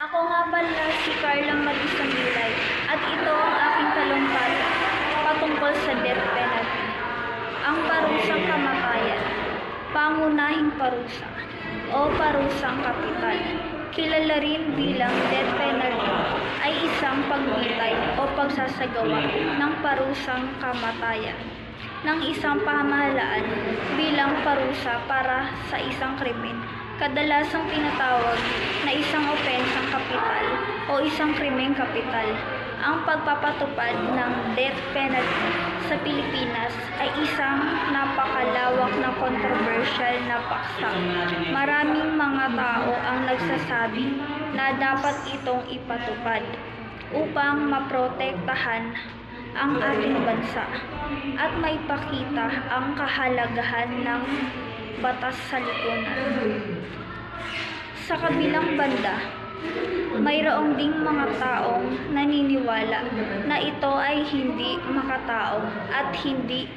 Ako nga pala si Carla Marisa Milay at ito ang aking talumpati patungkol sa death penalty. Ang parusang kamatayan, pangunahing parusa o parusang kapital, kilala rin bilang death penalty, ay isang pagbitay o pagsasagawa ng parusang kamatayan ng isang pamahalaan bilang parusa para sa isang krimen, kadalasang tinatawag na isang opensang kapital o isang krimeng kapital. Ang pagpapatupad ng death penalty sa Pilipinas ay isang napakalawak na kontrobersyal na paksa. Maraming mga tao ang nagsasabi na dapat itong ipatupad upang maprotektahan ang ating bansa at maipakita ang kahalagahan ng batas sa lipunan. Sa kabilang banda, mayroong ding mga taong naniniwala na ito ay hindi makatao at hindi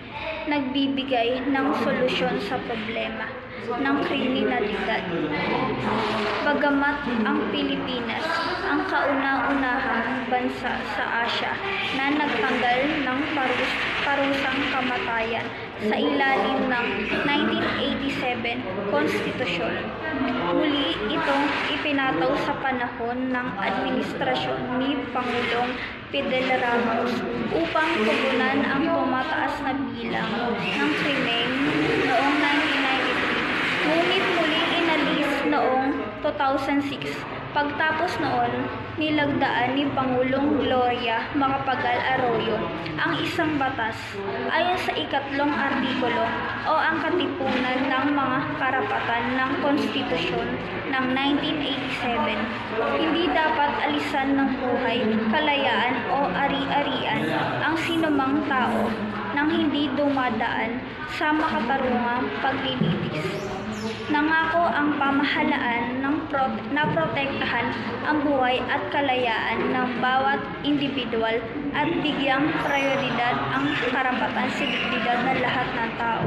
nagbibigay ng solusyon sa problema ng kriminalidad. Bagamat ang Pilipinas ang kauna-unahang bansa sa Asya na nagtanggal ng parusang kamatayan sa ilalim ng 1987 Konstitusyon, muli itong ipinataw sa panahon ng administrasyon ni Pangulong Fidel Ramos upang tugunan ang tumataas na bilang ng krimen noong 1993. Ngunit muling inalis noong 2006. Pagtapos noon, nilagdaan ni Pangulong Gloria Macapagal Arroyo ang isang batas ayon sa ikatlong artikulo o ang katipunan ng mga karapatan ng Konstitusyon ng 1987. Hindi dapat alisan ng buhay, kalayaan o ari-arian ang sinumang tao nang hindi dumadaan sa makatarungang paglilitis. Nangako ang pamahalaan na protektahan ang buhay at kalayaan ng bawat individual at bigyang prioridad ang karapatan sa dignidad ng lahat ng tao.